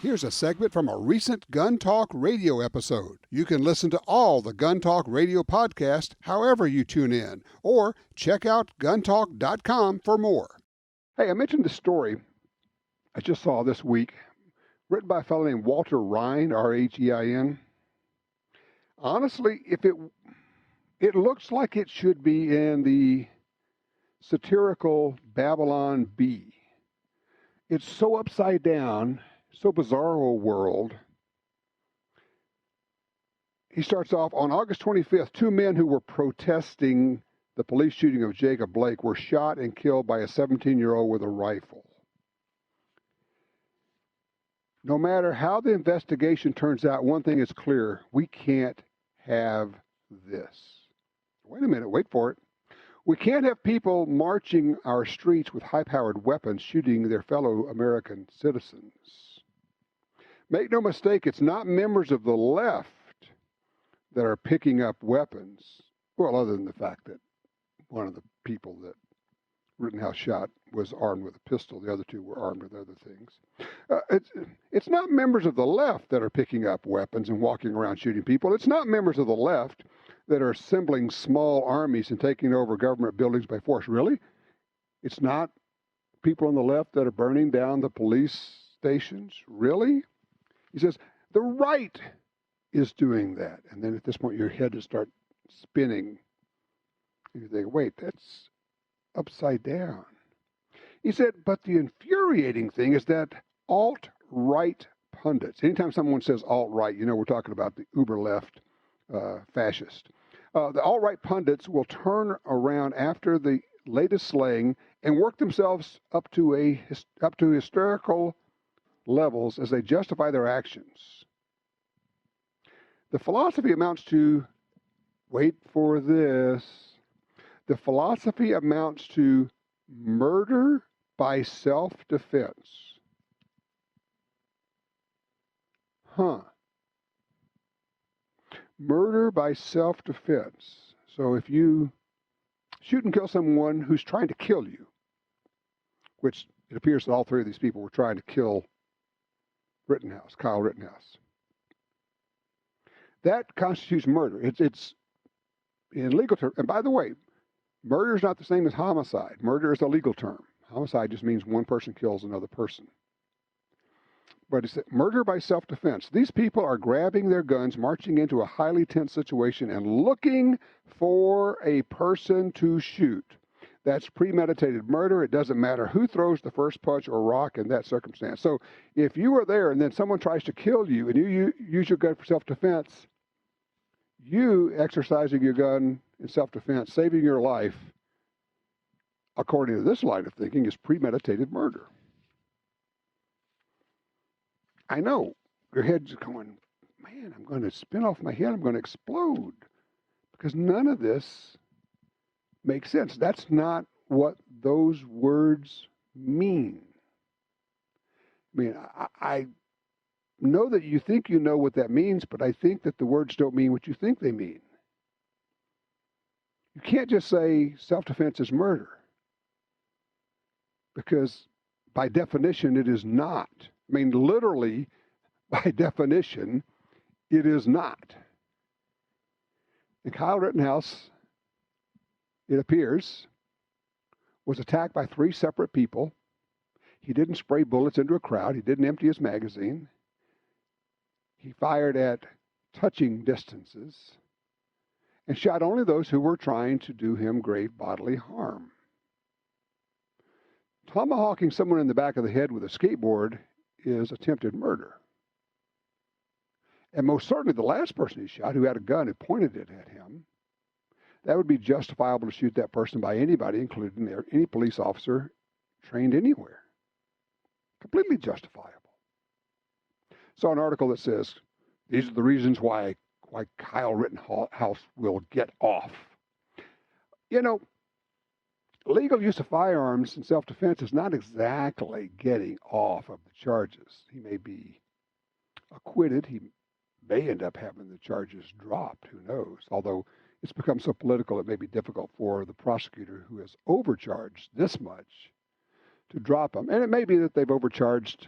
Here's a segment from a recent Gun Talk radio episode. You can listen to all the Gun Talk radio podcasts however you tune in, or check out guntalk.com for more. Hey, I mentioned this story I just saw this week, written by a fellow named Walter Rhine, R-H-E-I-N. Honestly, it looks like it should be in the satirical Babylon Bee. It's so upside down, so bizarro world. He starts off, on August 25th, 2 men who were protesting the police shooting of Jacob Blake were shot and killed by a 17-year-old with a rifle. No matter how the investigation turns out, one thing is clear: we can't have this. Wait a minute, wait for it. We can't have people marching our streets with high-powered weapons shooting their fellow American citizens. Make no mistake, it's not members of the left that are picking up weapons. Well, other than the fact that one of the people that Rittenhouse shot was armed with a pistol. The other two were armed with other things. It's not members of the left that are picking up weapons and walking around shooting people. It's not members of the left that are assembling small armies and taking over government buildings by force. Really? It's not people on the left that are burning down the police stations? Really? He says, the right is doing that. And then at this point, your head will start spinning. And you think, wait, that's upside down. He said, but the infuriating thing is that alt-right pundits, anytime someone says alt-right, you know we're talking about the uber-left fascist. The alt-right pundits will turn around after the latest slaying and work themselves up to hysterical levels as they justify their actions. The philosophy amounts to, wait for this, the philosophy amounts to murder by self-defense. Murder by self-defense. So if you shoot and kill someone who's trying to kill you, which it appears that all three of these people were trying to kill Rittenhouse, Kyle Rittenhouse, that constitutes murder. It's in legal terms. And by the way, murder is not the same as homicide. Murder is a legal term. Homicide just means one person kills another person. But it's murder by self-defense. These people are grabbing their guns, marching into a highly tense situation, and looking for a person to shoot. That's premeditated murder. It doesn't matter who throws the first punch or rock in that circumstance. So if you are there and then someone tries to kill you and you use your gun for self-defense, you exercising your gun in self-defense, saving your life, according to this line of thinking, is premeditated murder. I know your head's going, man, I'm going to spin off my head. I'm going to explode, because none of this makes sense. That's not what those words mean. I mean, I know that you think you know what that means, but I think that the words don't mean what you think they mean. You can't just say self-defense is murder, because by definition it is not. I mean, literally, by definition, it is not. And Kyle Rittenhouse, it appears, was attacked by 3 separate people. He didn't spray bullets into a crowd. He didn't empty his magazine. He fired at touching distances and shot only those who were trying to do him grave bodily harm. Tomahawking someone in the back of the head with a skateboard is attempted murder. And most certainly the last person he shot, who had a gun and pointed it at him, that would be justifiable to shoot that person by anybody, including any police officer trained anywhere. Completely justifiable. Saw an article that says, these are the reasons why Kyle Rittenhouse will get off. You know, legal use of firearms in self-defense is not exactly getting off of the charges. He may be acquitted. He may end up having the charges dropped. Who knows? Although it's become so political, it may be difficult for the prosecutor who has overcharged this much to drop them. And it may be that they've overcharged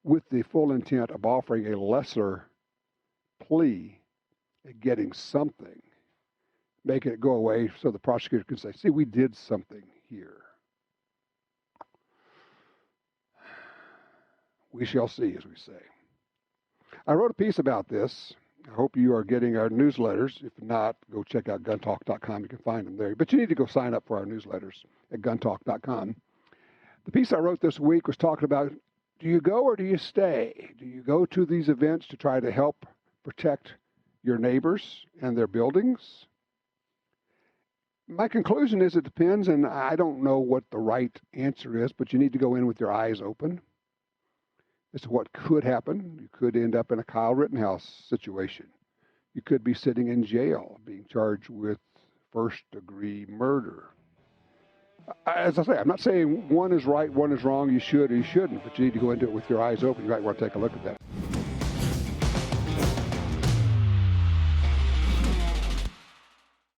with the full intent of offering a lesser plea and getting something, making it go away so the prosecutor can say, see, we did something here. We shall see, as we say. I wrote a piece about this. I hope you are getting our newsletters. If not, go check out guntalk.com. You can find them there. But you need to go sign up for our newsletters at guntalk.com. The piece I wrote this week was talking about, do you go or do you stay? Do you go to these events to try to help protect your neighbors and their buildings? My conclusion is it depends, and I don't know what the right answer is, but you need to go in with your eyes open as to what could happen. You could end up in a Kyle Rittenhouse situation. You could be sitting in jail being charged with first-degree murder. As I say, I'm not saying one is right, one is wrong, you should or you shouldn't, but you need to go into it with your eyes open. You might want to take a look at that.